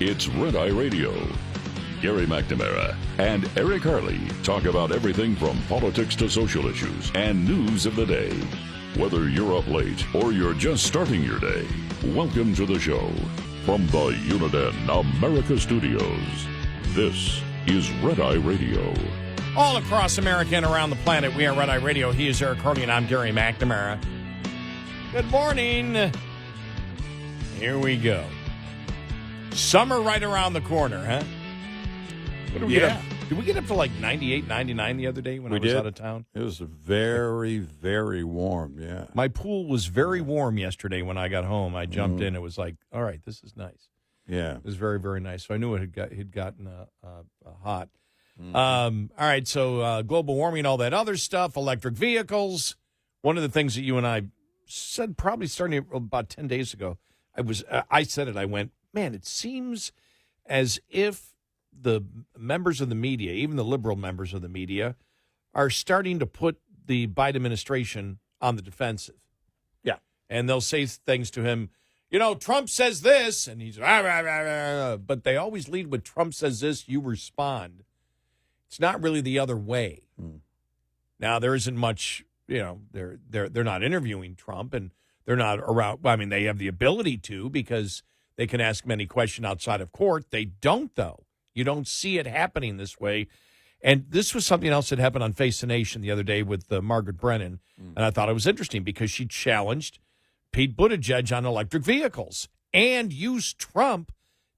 It's Red Eye Radio. Gary McNamara and Eric Harley talk about everything from politics to social issues and news of the day. Whether you're up late or you're just starting your day, welcome to the show. From the Uniden America Studios, this is Red Eye Radio. All across America and around the planet, we are Red Eye Radio. He is Eric Harley, and I'm Gary McNamara. Good morning. Here we go. Summer right around the corner, huh? What did we get up? Did we get up to like 98, 99 the other day when I was out of town? It was very, very warm, yeah. My pool was very warm yesterday when I got home. I jumped in. It was like, all right, this is nice. Yeah. It was very, very nice. So I knew it had gotten hot. All right, so global warming and all that other stuff, electric vehicles. One of the things that you and I said probably starting about 10 days ago, I said it, I went, man, it seems as if the members of the media, even the liberal members of the media, are starting to put the Biden administration on the defensive. Yeah. And they'll say things to him, you know, Trump says this, and he's, rah, rah, rah, rah. But they always lead with Trump says this, you respond. It's not really the other way. Now, there isn't much, you know, they're not interviewing Trump, and they're not around. I mean, they have the ability to because they can ask many questions outside of court. They don't, though. You don't see it happening this way. And this was something else that happened on Face the Nation the other day with Margaret Brennan, and I thought it was interesting because she challenged Pete Buttigieg on electric vehicles and used Trump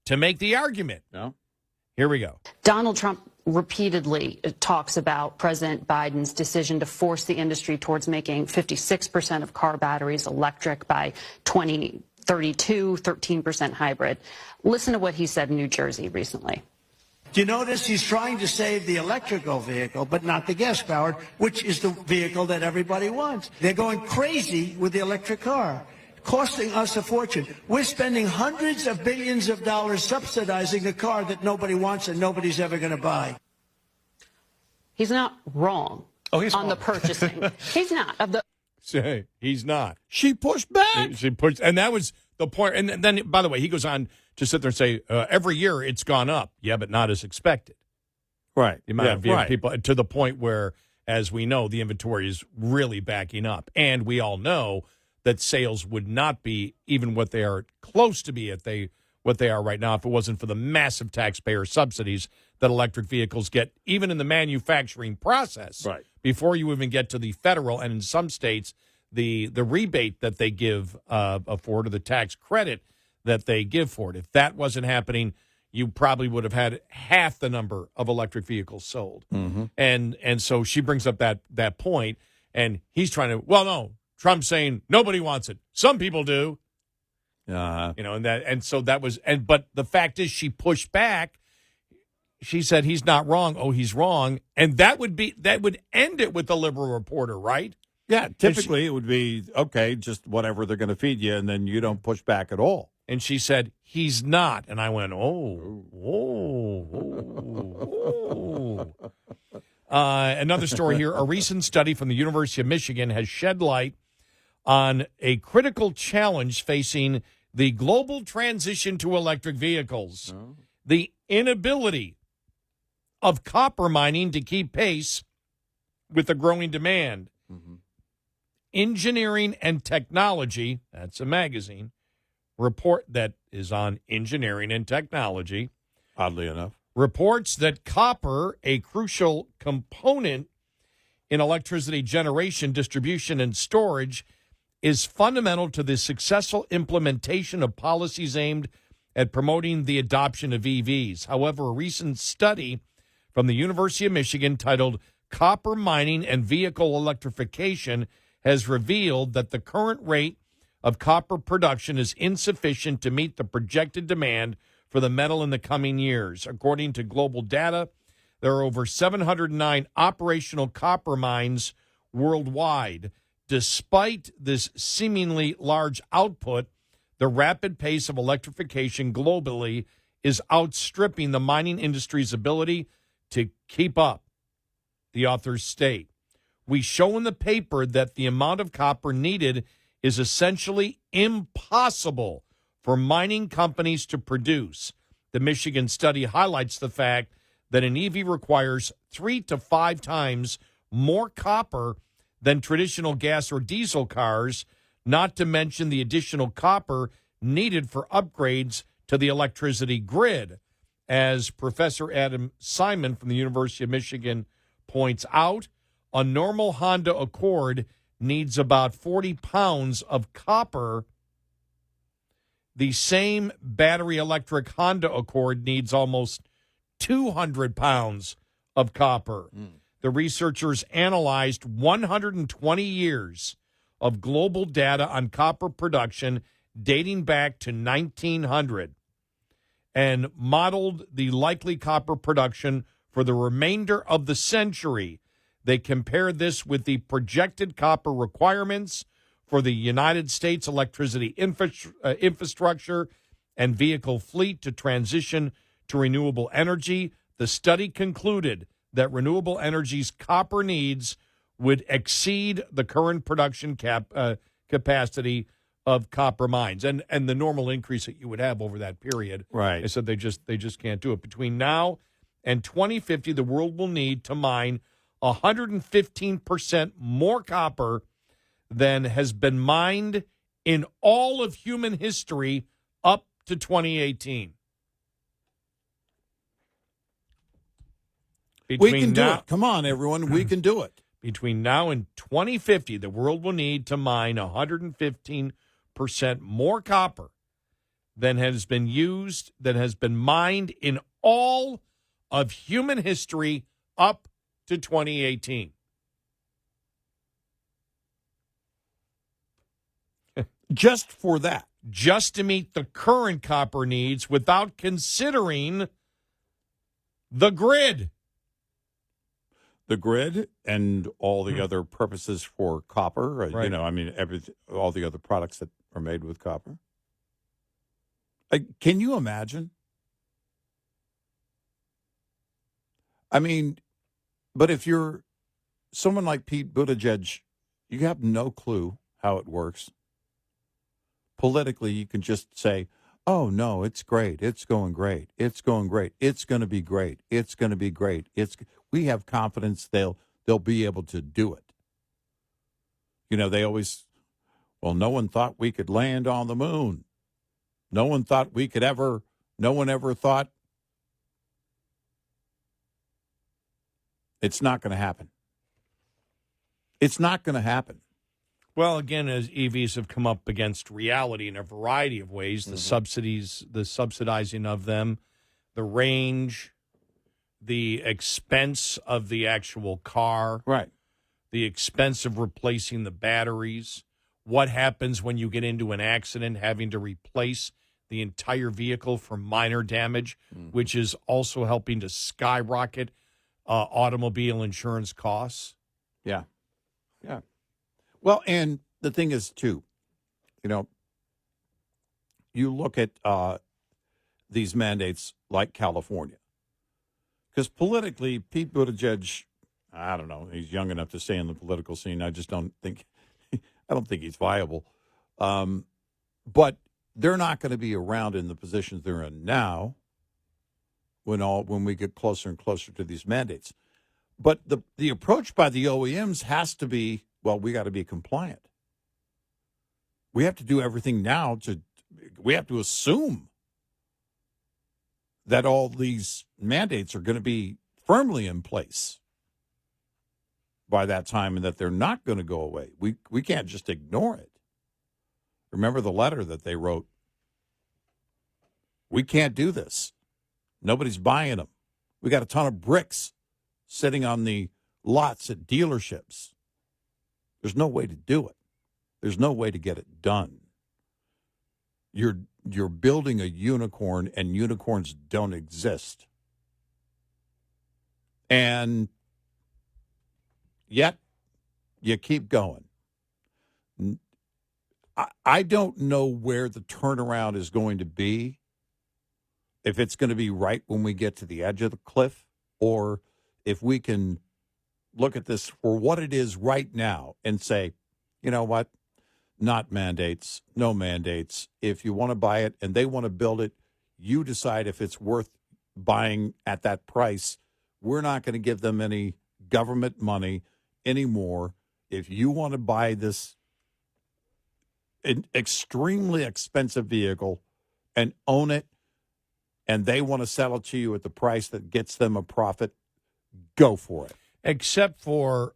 to make the argument. No? Here we go. Donald Trump repeatedly talks about President Biden's decision to force the industry towards making 56% of car batteries electric by 2032, 13% hybrid. Listen to what he said in New Jersey recently. Do you notice he's trying to save the electrical vehicle, but not the gas-powered, which is the vehicle that everybody wants. They're going crazy with the electric car, costing us a fortune. We're spending hundreds of billions of dollars subsidizing a car that nobody wants and nobody's ever going to buy. He's not wrong on the purchasing. He's not. He's not. She pushed back. She pushed, and that was the point. And then, by the way, he goes on to sit there and say, every year it's gone up. Yeah, but not as expected. Right. The amount of people, to the point where, as we know, the inventory is really backing up. And we all know that sales would not be even what they are close to be what they are right now if it wasn't for the massive taxpayer subsidies that electric vehicles get, even in the manufacturing process. Right. Before you even get to the federal, and in some states, the rebate that they give for it, or the tax credit that they give for it. If that wasn't happening, you probably would have had half the number of electric vehicles sold. And so she brings up that point, and he's trying to, well, no, Trump's saying nobody wants it. Some people do. You know, but the fact is she pushed back. She said he's not wrong. Oh, he's wrong. And that would end it with the liberal reporter, right? Yeah, typically it would be, okay, just whatever they're going to feed you, and then you don't push back at all. And she said, he's not. And I went, Another story here. A recent study from the University of Michigan has shed light on a critical challenge facing the global transition to electric vehicles. The inability of copper mining to keep pace with the growing demand. Engineering and Technology, that's a magazine, report that is on engineering and technology, oddly enough, reports that copper, a crucial component in electricity generation, distribution, and storage, is fundamental to the successful implementation of policies aimed at promoting the adoption of EVs. However, a recent study from the University of Michigan titled Copper Mining and Vehicle Electrification has revealed that the current rate of copper production is insufficient to meet the projected demand for the metal in the coming years. According to global data, there are over 709 operational copper mines worldwide. Despite this seemingly large output, the rapid pace of electrification globally is outstripping the mining industry's ability to keep up, the authors state. We show in the paper that the amount of copper needed is essentially impossible for mining companies to produce. The Michigan study highlights the fact that an EV requires 3 to 5 times more copper than traditional gas or diesel cars, not to mention the additional copper needed for upgrades to the electricity grid. As Professor Adam Simon from the University of Michigan points out, a normal Honda Accord needs about 40 pounds of copper. The same battery electric Honda Accord needs almost 200 pounds of copper. The researchers analyzed 120 years of global data on copper production dating back to 1900 and modeled the likely copper production for the remainder of the century. They compared this with the projected copper requirements for the United States electricity infrastructure and vehicle fleet to transition to renewable energy. The study concluded that renewable energy's copper needs would exceed the current production capacity of copper mines and the normal increase that you would have over that period. Right. They said they just can't do it. Between now and 2050, the world will need to mine 115% more copper than has been mined in all of human history up to 2018. We can do it. Come on, everyone. We can do it. Between now and 2050, the world will need to mine 115% more copper than has been used, than has been mined in all of human history up to 2018. Just for that. Just to meet the current copper needs without considering the grid. The grid and all the other purposes for copper, Right. all the other products that are made with copper. Can you imagine? I mean, but if you're someone like Pete Buttigieg, you have no clue how it works. Politically, you can just say, oh, no, it's great. It's going great. It's going great. It's going to be great. It's going to be great. We have confidence they'll be able to do it. You know, they always, no one thought we could land on the moon. No one thought no one ever thought. It's not going to happen. It's not going to happen. Well, again, as EVs have come up against reality in a variety of ways, the subsidies, the subsidizing of them, the range, the expense of the actual car, right? The expense of replacing the batteries, what happens when you get into an accident having to replace the entire vehicle for minor damage, which is also helping to skyrocket automobile insurance costs. Yeah. Yeah. Well, and the thing is, too, you look at these mandates like California, because politically, Pete Buttigieg, I don't know, he's young enough to stay in the political scene. I just don't think, he's viable. But they're not going to be around in the positions they're in now when we get closer and closer to these mandates. But the approach by the OEMs has to be, we got to be compliant. We have to do everything now we have to assume that all these mandates are going to be firmly in place by that time and that they're not going to go away. We can't just ignore it. Remember the letter that they wrote? We can't do this. Nobody's buying them. We got a ton of bricks sitting on the lots at dealerships. There's no way to do it. There's no way to get it done. You're building a unicorn, and unicorns don't exist. And yet, you keep going. I don't know where the turnaround is going to be, if it's going to be right when we get to the edge of the cliff, or if we can look at this for what it is right now and say, you know what, not mandates, no mandates. If you want to buy it and they want to build it, You decide if it's worth buying at that price. We're not going to give them any government money anymore. If you want to buy this extremely expensive vehicle and own it, and they want to sell it to you at the price that gets them a profit, go for it. Except for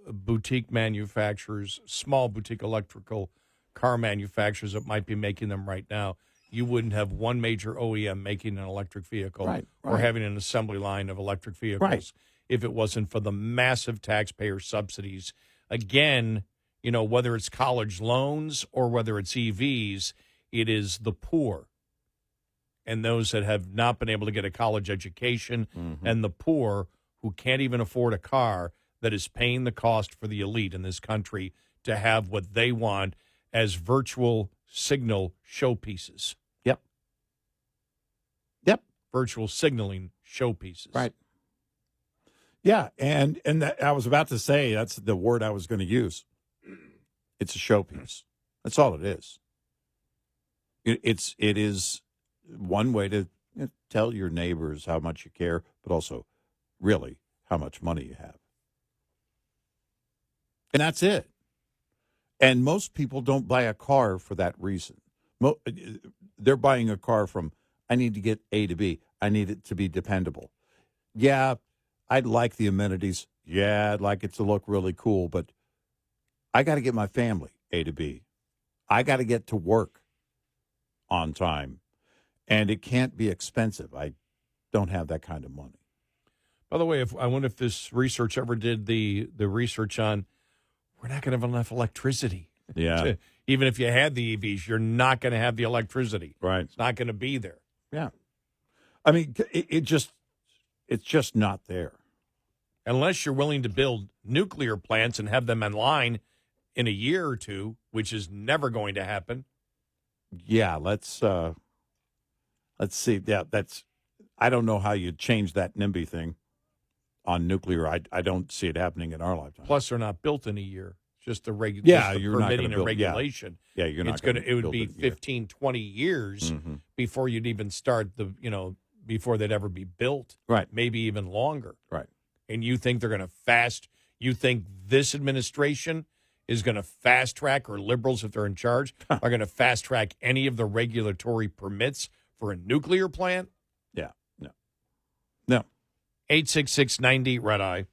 boutique manufacturers, small boutique electrical car manufacturers that might be making them right now. You wouldn't have one major OEM making an electric vehicle or having an assembly line of electric vehicles if it wasn't for the massive taxpayer subsidies. Again, you know, whether it's college loans or whether it's EVs, it is the poor and those that have not been able to get a college education and the poor who can't even afford a car that is paying the cost for the elite in this country to have what they want as virtual signal showpieces. Yep. Virtual signaling showpieces. Right. Yeah, and that, I was about to say, that's the word I was going to use. It's a showpiece. That's all it is. It is one way to tell your neighbors how much you care, but also really how much money you have. And that's it. And most people don't buy a car for that reason. They're buying a car from, I need to get A to B. I need it to be dependable. Yeah, I'd like the amenities. Yeah, I'd like it to look really cool, but I got to get my family A to B. I got to get to work on time, and it can't be expensive. I don't have that kind of money. By the way, I wonder if this research ever did the research on we're not going to have enough electricity. Yeah. Even if you had the EVs, you're not going to have the electricity. Right. It's not going to be there. Yeah. I mean, it's just not there. Unless you're willing to build nuclear plants and have them online in a year or two, which is never going to happen. Yeah, let's see. Yeah, I don't know how you change that NIMBY thing on nuclear. I don't see it happening in our lifetime. Plus, they're not built in a year. Just the you're not permitting build, and regulation. Yeah, you're not. It would be 15, 20 years before you'd even start before they'd ever be built. Right. Maybe even longer. Right. And you think they're going to you think this administration is going to fast track, or liberals, if they're in charge, are going to fast track any of the regulatory permits for a nuclear plant? Yeah. No. 866-90 Red Eye.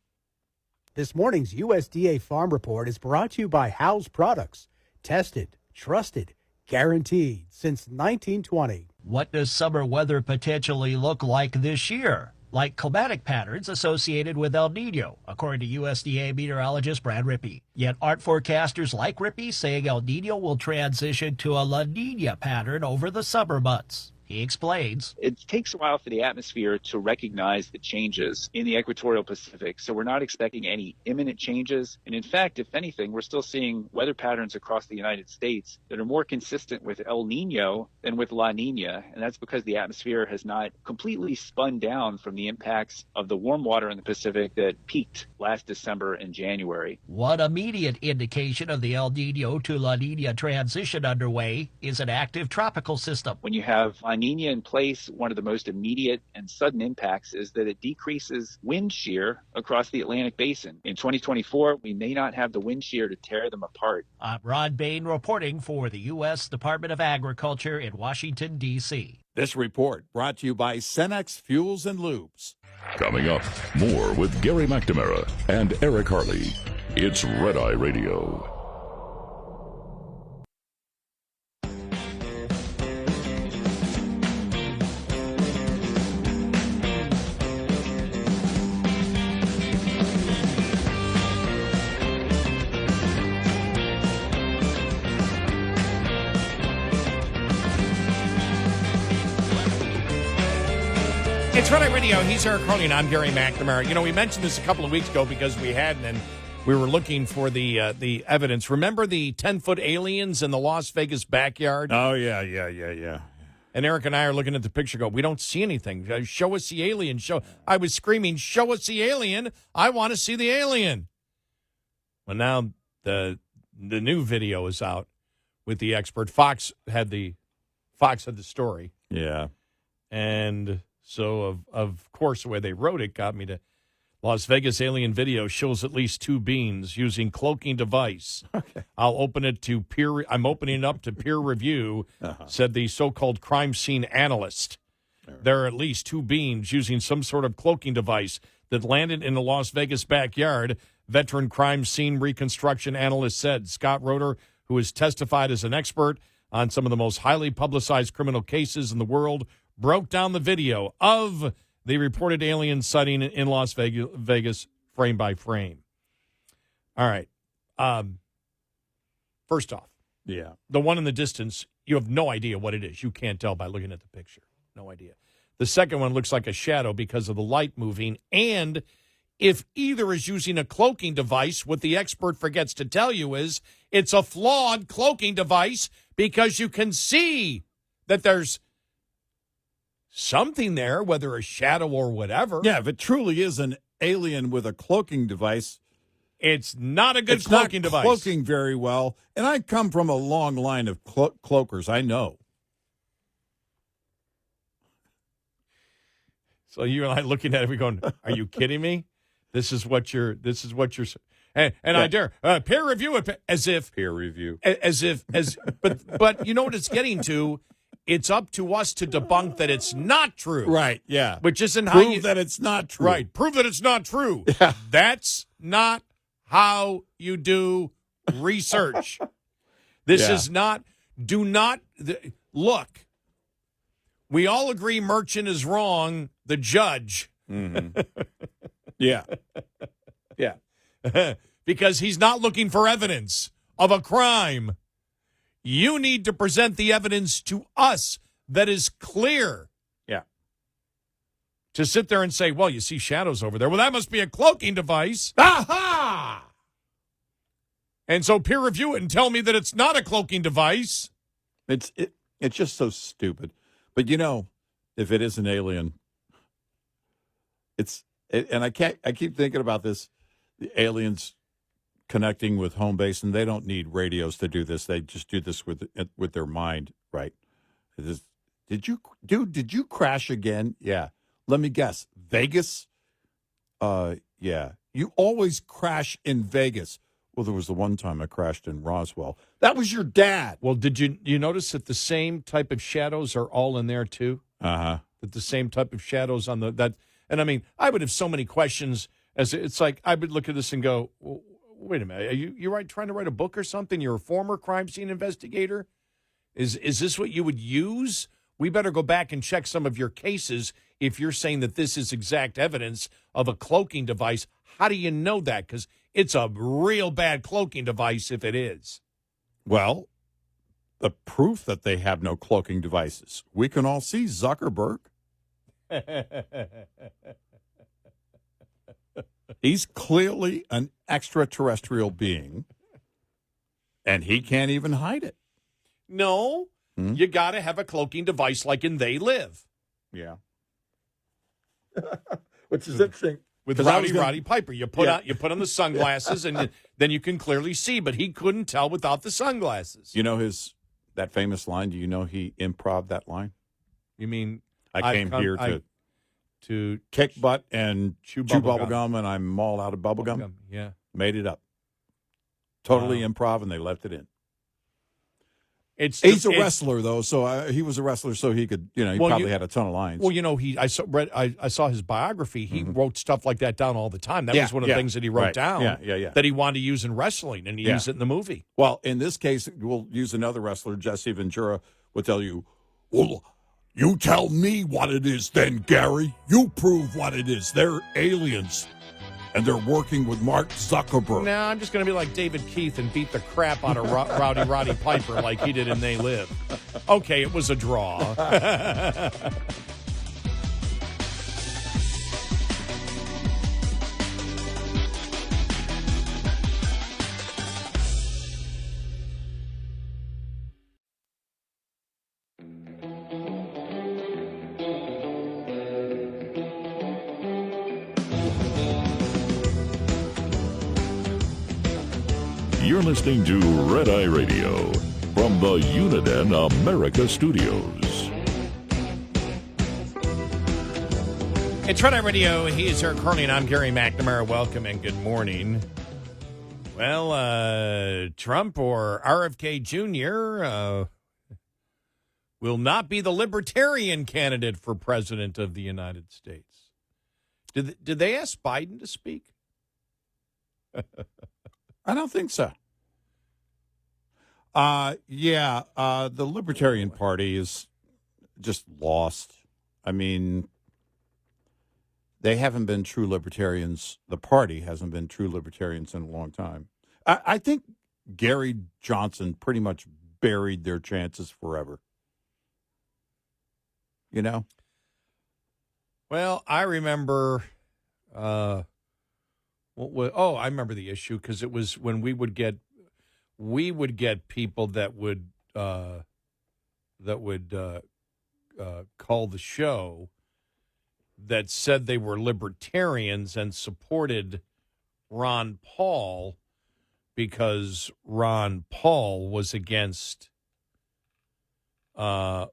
This morning's USDA Farm Report is brought to you by House Products. Tested, trusted, guaranteed since 1920. What does summer weather potentially look like this year? Like climatic patterns associated with El Nino, according to USDA meteorologist Brad Rippey. Yet aren't forecasters like Rippey saying El Nino will transition to a La Nina pattern over the summer months? He explains. It takes a while for the atmosphere to recognize the changes in the equatorial Pacific, so we're not expecting any imminent changes. And in fact, if anything, we're still seeing weather patterns across the United States that are more consistent with El Nino than with La Nina, and that's because the atmosphere has not completely spun down from the impacts of the warm water in the Pacific that peaked last December and January. One immediate indication of the El Nino to La Nina transition underway is an active tropical system. When you have La Nina in place, one of the most immediate and sudden impacts is that it decreases wind shear across the Atlantic Basin. In 2024, we may not have the wind shear to tear them apart. I'm Ron Bain reporting for the U.S. Department of Agriculture in Washington, D.C. This report brought to you by Cenex Fuels and Lubes. Coming up, more with Gary McNamara and Eric Harley. It's Red Eye Radio. It's Red Eye Radio. He's Eric Harley, and I'm Gary McNamara. You know, we mentioned this a couple of weeks ago because we hadn't, and we were looking for the evidence. Remember the 10-foot aliens in the Las Vegas backyard? Oh, yeah. And Eric and I are looking at the picture, go, we don't see anything. Show us the alien. I was screaming, show us the alien. I want to see the alien. Well, now the new video is out with the expert. Fox had the Fox had the story. Yeah. And so, of course, the way they wrote it got me to Las Vegas alien video shows at least 2 beings using cloaking device. Okay. I'm opening it up to peer review, said the so-called crime scene analyst. There are at least 2 beings using some sort of cloaking device that landed in the Las Vegas backyard, veteran crime scene reconstruction analyst said. Scott Roeder, who has testified as an expert on some of the most highly publicized criminal cases in the world, broke down the video of the reported alien sighting in Las Vegas frame by frame. All right. First off, Yeah. the one in the distance, you have no idea what it is. You can't tell by looking at the picture. No idea. The second one looks like a shadow because of the light moving. And if either is using a cloaking device, what the expert forgets to tell you is it's a flawed cloaking device because you can see that there's something there, whether a shadow or whatever. Yeah, if it truly is an alien with a cloaking device, it's not a good it's cloaking not device. Cloaking very well. And I come from a long line of cloakers. I know. So you and I looking at it, we going, "Are you kidding me? This is what you're. And I dare peer review it as if Peer review. But you know what it's getting to? It's up to us to debunk that it's not true. Right, yeah. Which isn't Prove how you that it's not true. Right. Prove that it's not true. Yeah. That's not how you do research. This is not. Look. We all agree Merchant is wrong. The judge. Mm-hmm. Yeah. Yeah. Because he's not looking for evidence of a crime. You need to present the evidence to us that is clear. Yeah. To sit there and say, well, you see shadows over there. Well, that must be a cloaking device. Aha! And so peer review it and tell me that it's not a cloaking device. It's just so stupid. But you know, if it is an alien, and I keep thinking about this, the aliens connecting with home base, and they don't need radios to do this. They just do this with their mind, right? Did you crash again? Yeah. Let me guess. Vegas? Yeah. You always crash in Vegas. Well, there was the one time I crashed in Roswell. That was your dad. Well, did you notice that the same type of shadows are all in there too? Uh-huh. That the same type of shadows on that. And I mean, I would have so many questions as it's like I would look at this and go, well, wait a minute, are you trying to write a book or something? You're a former crime scene investigator. Is this what you would use? We better go back and check some of your cases if you're saying that this is exact evidence of a cloaking device. How do you know that? Because it's a real bad cloaking device if it is. Well, the proof that they have no cloaking devices. We can all see Zuckerberg. He's clearly an extraterrestrial being, and he can't even hide it. No, you got to have a cloaking device like in They Live. Yeah. Which is interesting. With Roddy Piper. You put on the sunglasses, and then you can clearly see, but he couldn't tell without the sunglasses. You know that famous line? Do you know he improv that line? You mean I came here to kick butt and chew bubble gum, and I'm all out of bubble gum? Yeah. Made it up. Totally improv, and they left it in. He's a wrestler, though, so he was a wrestler, so he could, he probably had a ton of lines. Well, I saw his biography. He wrote stuff like that down all the time. That was one of the things that he wrote down. Yeah. That he wanted to use in wrestling, and he used it in the movie. Well, in this case, we'll use another wrestler, Jesse Ventura, will tell you, well, you tell me what it is then, Gary. You prove what it is. They're aliens. And they're working with Mark Zuckerberg. No, I'm just going to be like David Keith and beat the crap out of Roddy Piper like he did in They Live. Okay, it was a draw. You're listening to Red Eye Radio. from the Uniden America Studios. It's Red Eye Radio. He is Eric Harley, and I'm Gary McNamara. Welcome and good morning. Well, Trump or RFK Jr. Will not be the Libertarian candidate for president of the United States. Did they ask Biden to speak? I don't think so. The Libertarian Party is just lost. I mean, they haven't been true libertarians. The party hasn't been true libertarians in a long time. I think Gary Johnson pretty much buried their chances forever. You know? Well, I remember. I remember the issue because it was when we would get people that would call the show that said they were libertarians and supported Ron Paul because Ron Paul was against NAFTA.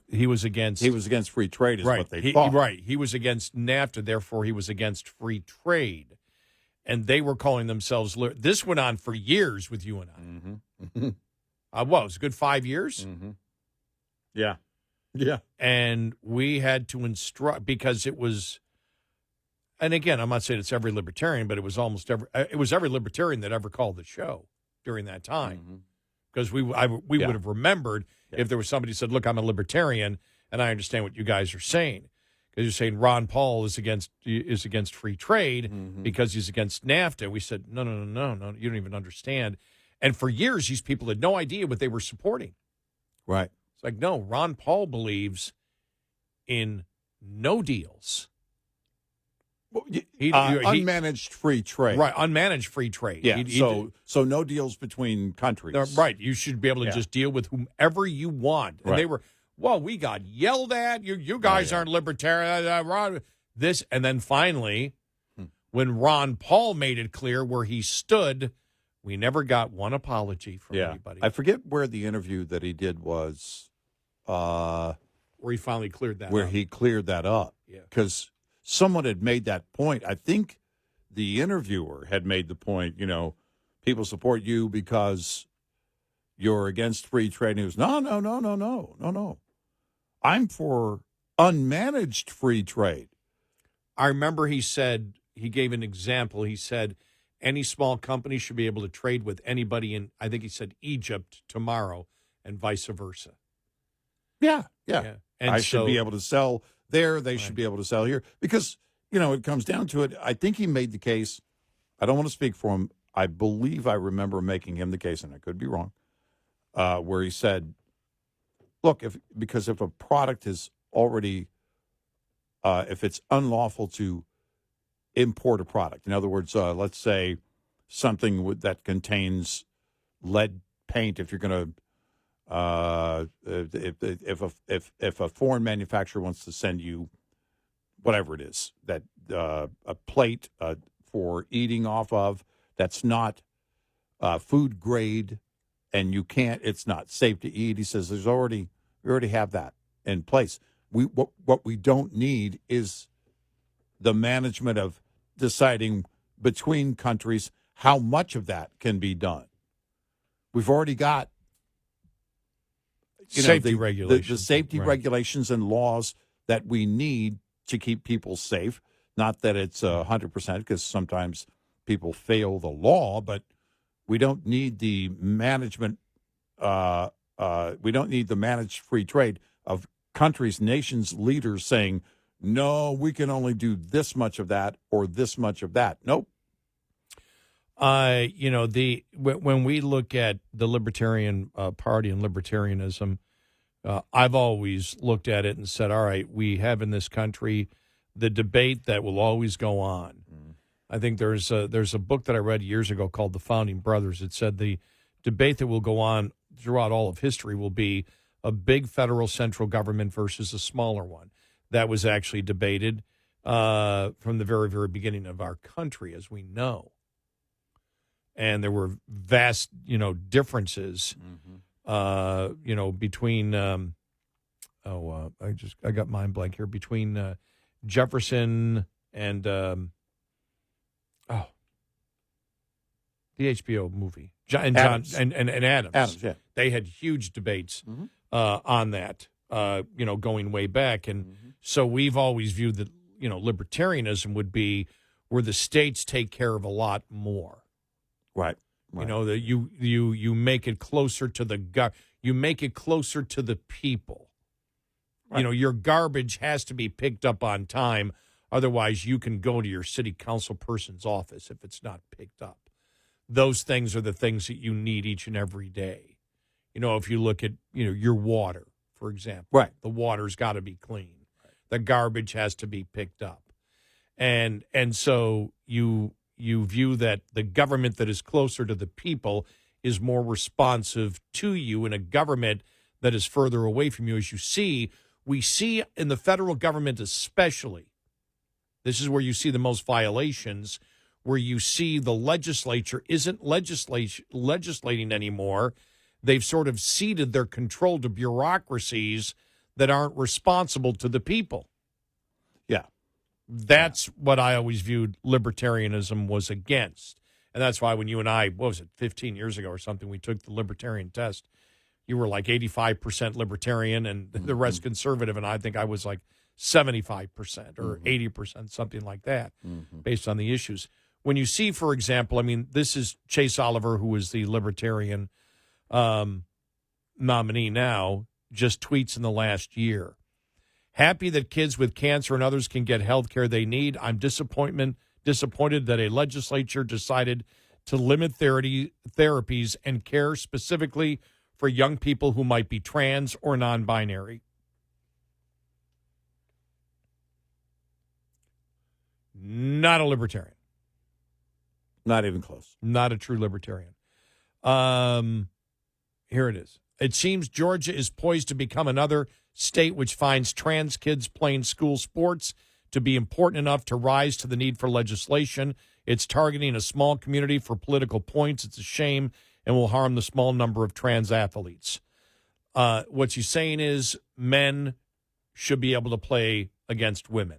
He was against free trade is what they thought. Right. He was against NAFTA, therefore he was against free trade. And they were calling themselves this went on for years with you and I. Mm-hmm. It was a good 5 years? Mm-hmm. Yeah. Yeah. And we had to instruct because it was, and again, I'm not saying it's every libertarian, but it was every libertarian that ever called the show during that time. Because we would have remembered if there was somebody who said, look, I'm a libertarian and I understand what you guys are saying. Because you're saying Ron Paul is against free trade because he's against NAFTA. We said, no, you don't even understand. And for years, these people had no idea what they were supporting. Right. It's like, no, Ron Paul believes in no deals. Well, unmanaged free trade. Right, unmanaged free trade. Yeah, so no deals between countries. Right, you should be able to just deal with whomever you want. And they were, we got yelled at. You guys aren't libertarian. This, and then finally, when Ron Paul made it clear where he stood, we never got one apology from anybody. I forget where the interview that he did was. Where he finally cleared that where up. he cleared that up. Yeah. Because someone had made that point. I think the interviewer had made the point, people support you because you're against free trade. And he was, no. I'm for unmanaged free trade. I remember he gave an example. He said any small company should be able to trade with anybody in, I think he said Egypt tomorrow and vice versa. Yeah. And I should be able to sell there. They should be able to sell here. Because, it comes down to it. I think he made the case. I don't want to speak for him. I believe I remember making him the case, and I could be wrong, where he said, look, if a product is already, if it's unlawful to import a product, in other words, let's say something that contains lead paint, if you're going to, if a foreign manufacturer wants to send you whatever it is, that a plate for eating off of that's not food grade, and it's not safe to eat. He says we already have that in place. What we don't need is the management of deciding between countries how much of that can be done. We've already got safety regulations. The safety regulations and laws that we need to keep people safe. Not that it's 100%, because sometimes people fail the law, but we don't need the management. We don't need the managed free trade of countries, nations, leaders saying, no, we can only do this much of that or this much of that. Nope. When we look at the Libertarian Party and libertarianism, I've always looked at it and said, all right, we have in this country the debate that will always go on. I think there's a book that I read years ago called The Founding Brothers. It said the debate that will go on throughout all of history will be a big federal central government versus a smaller one. That was actually debated from the very, very beginning of our country, as we know. and there were vast, differences, between. I got mind blank here between Jefferson and the HBO movie Adams. And Adams. Adams, yeah. They had huge debates on that, going way back, and so we've always viewed that libertarianism would be where the states take care of a lot more. Right. That you make it closer to you make it closer to the people. Right. Your garbage has to be picked up on time. Otherwise, you can go to your city council person's office if it's not picked up. Those things are the things that you need each and every day. If you look at, your water, for example. Right. The water's got to be clean. Right. The garbage has to be picked up. And so you view that the government that is closer to the people is more responsive to you, and a government that is further away from you. As we see in the federal government especially, this is where you see the most violations, where you see the legislature isn't legislating anymore. They've sort of ceded their control to bureaucracies that aren't responsible to the people. Yeah. That's what I always viewed libertarianism was against. And that's why when you and I, 15 years ago or something, we took the libertarian test, you were like 85% libertarian and the rest conservative, and I think I was like 75% or 80%, something like that, based on the issues. When you see, for example, this is Chase Oliver, who is the Libertarian nominee now, just tweets in the last year. Happy that kids with cancer and others can get health care they need. I'm disappointed that a legislature decided to limit therapies and care specifically for young people who might be trans or non-binary. Not a libertarian. Not even close. Not a true libertarian. Here it is. It seems Georgia is poised to become another state which finds trans kids playing school sports to be important enough to rise to the need for legislation. It's targeting a small community for political points. It's a shame and will harm the small number of trans athletes. What she's saying is men should be able to play against women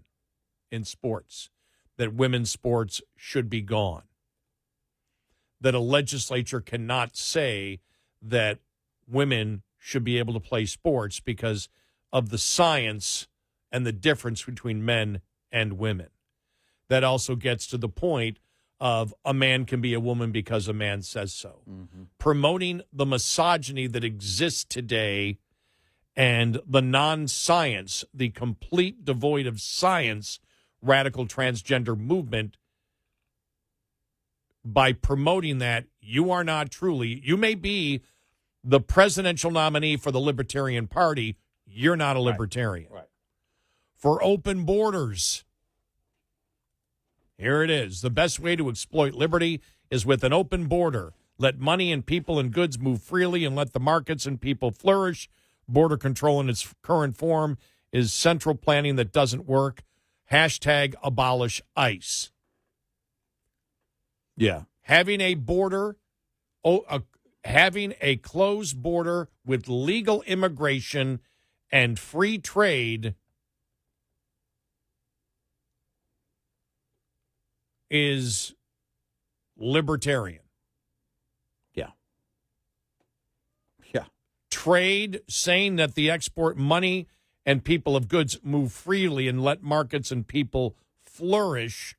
in sports, that women's sports should be gone, that a legislature cannot say that women should be able to play sports because of the science and the difference between men and women. That also gets to the point of a man can be a woman because a man says so. Promoting the misogyny that exists today and the non-science, the complete devoid of science, radical transgender movement. By promoting that, you are not truly, you may be the presidential nominee for the Libertarian Party, you're not a libertarian. Right. For open borders, here it is. The best way to exploit liberty is with an open border. Let money and people and goods move freely and let the markets and people flourish. Border control in its current form is central planning that doesn't work. Hashtag abolish ICE. Yeah. Having a border, having a closed border with legal immigration and free trade is libertarian. Yeah. Yeah. Trade, saying that the export money and people of goods move freely and let markets and people flourish.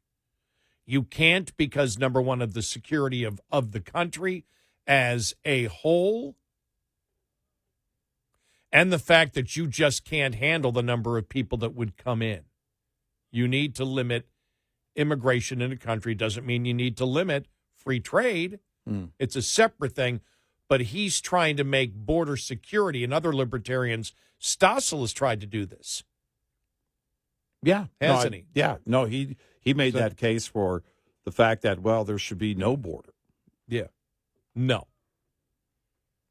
You can't because, number one, of the security of the country as a whole, and the fact that you just can't handle the number of people that would come in. You need to limit immigration in a country. Doesn't mean you need to limit free trade. It's a separate thing. But he's trying to make border security, and other libertarians, Stossel has tried to do this. Yeah. Hasn't he? Yeah. No, he made that case for the fact that, well, there should be no border. Yeah. No.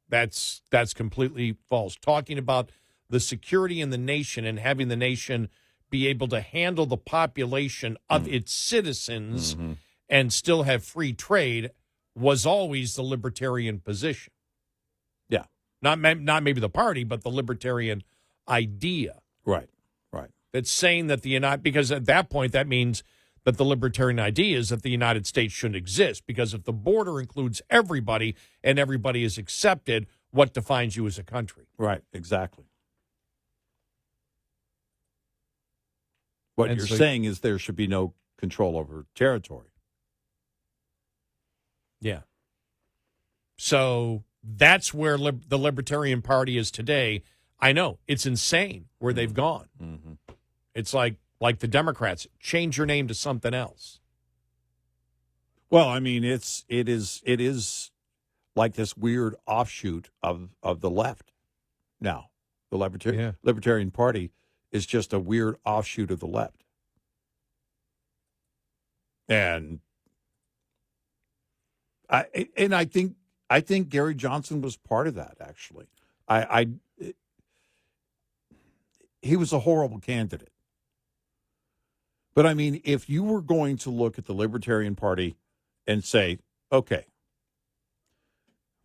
That's completely false. Talking about the security in the nation and having the nation be able to handle the population of its citizens and still have free trade was always the libertarian position. Yeah. Not maybe the party, but the libertarian idea. Right. That's saying that because at that point that means that the libertarian idea is that the United States shouldn't exist, because if the border includes everybody and everybody is accepted, what defines you as a country? Right, exactly. What And you're so- saying is there should be no control over territory. Yeah. So that's where the Libertarian Party is today. I know it's insane where they've gone. Mm-hmm. It's like the Democrats, change your name to something else. Well, I mean, it is like this weird offshoot of the left. Now, the Libertarian Party is just a weird offshoot of the left, and I think Gary Johnson was part of that. Actually, he was a horrible candidate. But, I mean, if you were going to look at the Libertarian Party and say, okay,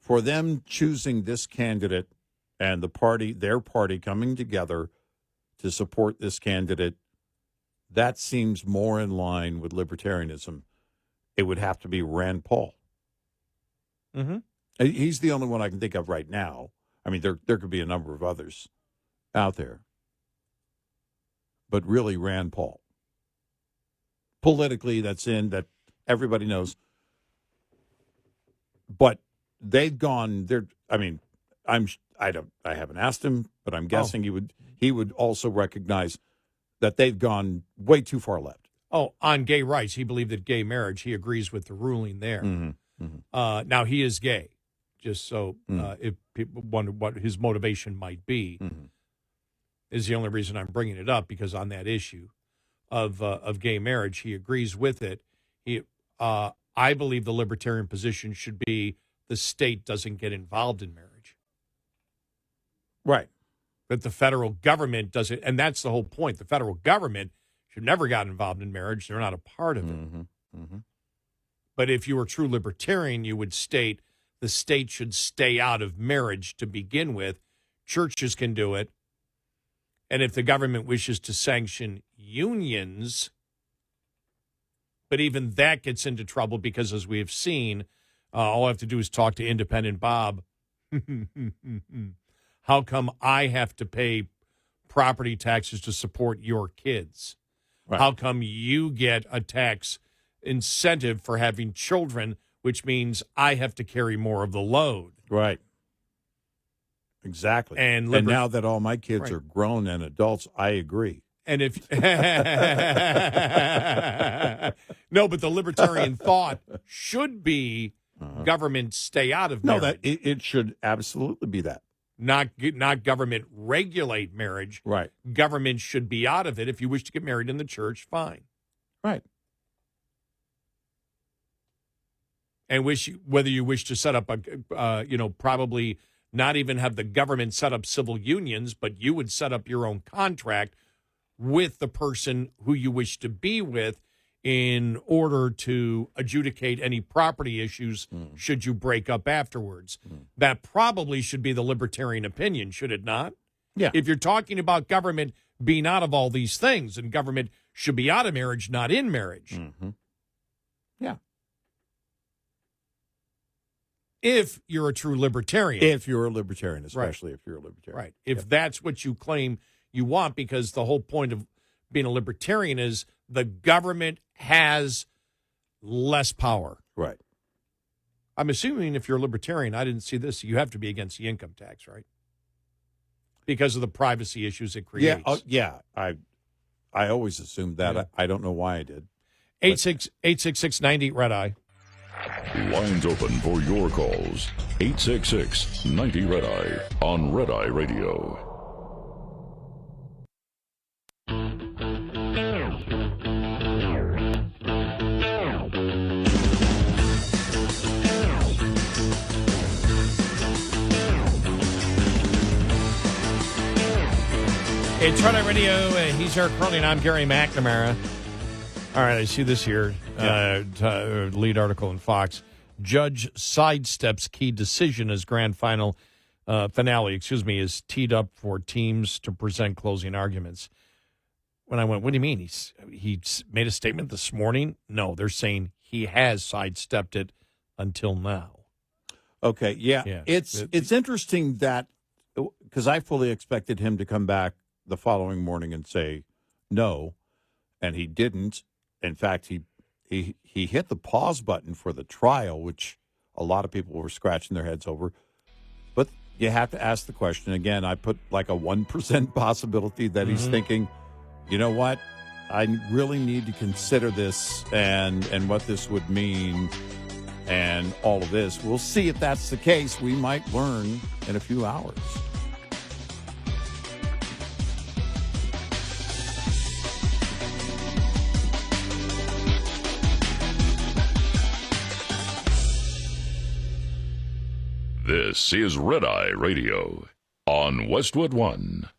for them choosing this candidate and their party coming together to support this candidate, that seems more in line with libertarianism. It would have to be Rand Paul. Mm-hmm. He's the only one I can think of right now. I mean, there could be a number of others out there. But really, Rand Paul. Politically, that everybody knows. But they've gone there. I mean, I haven't asked him, but I'm guessing he would also recognize that they've gone way too far left. Oh, on gay rights, he believed that gay marriage, he agrees with the ruling there. Mm-hmm. Mm-hmm. Now, he is gay, just so if people wonder what his motivation might be, is the only reason I'm bringing it up, because on that issue of gay marriage, he agrees with it. I believe the libertarian position should be the state doesn't get involved in marriage. Right. That the federal government doesn't, and that's the whole point. The federal government should never got involved in marriage. They're not a part of it. Mm-hmm. Mm-hmm. But if you were a true libertarian, you would state the state should stay out of marriage to begin with. Churches can do it. And if the government wishes to sanction unions, but even that gets into trouble because, as we have seen, all I have to do is talk to Independent Bob. How come I have to pay property taxes to support your kids? Right. How come you get a tax incentive for having children, which means I have to carry more of the load? Right. Exactly. And now that all my kids are grown and adults, I agree. And if no, but the libertarian thought should be government stay out of marriage. No, that it should absolutely be that. Not government regulate marriage. Right. Government should be out of it. If you wish to get married in the church, fine. Right. And whether you wish to set up probably not even have the government set up civil unions, but you would set up your own contract with the person who you wish to be with in order to adjudicate any property issues should you break up afterwards. That probably should be the libertarian opinion, should it not? Yeah. If you're talking about government being out of all these things, and government should be out of marriage, not in marriage. Mm-hmm. Yeah. If you're a true libertarian. If you're a libertarian, especially if you're a libertarian. Right. If that's what you claim you want, because the whole point of being a libertarian is the government has less power. Right. I'm assuming if you're a libertarian, I didn't see this, you have to be against the income tax, right? Because of the privacy issues it creates. Yeah. I always assumed that. Yeah. I don't know why I did. 866-90 Red Eye. Lines open for your calls. 866-90 Red Eye on Red Eye Radio. It's Red Eye Radio. He's Eric Harley, and I'm Gary McNamara. All right, I see this here, lead article in Fox. Judge sidesteps key decision as grand finale is teed up for teams to present closing arguments. When I went, what do you mean? He made a statement this morning? No, they're saying he has sidestepped it until now. Okay, yeah. It's interesting that, because I fully expected him to come back the following morning and say no, and he didn't. In fact, he hit the pause button for the trial, which a lot of people were scratching their heads over. But you have to ask the question again. I put like a 1% possibility that he's thinking, you know what, I really need to consider this and what this would mean and all of this. We'll see if that's the case. We might learn in a few hours. This is Red Eye Radio on Westwood One.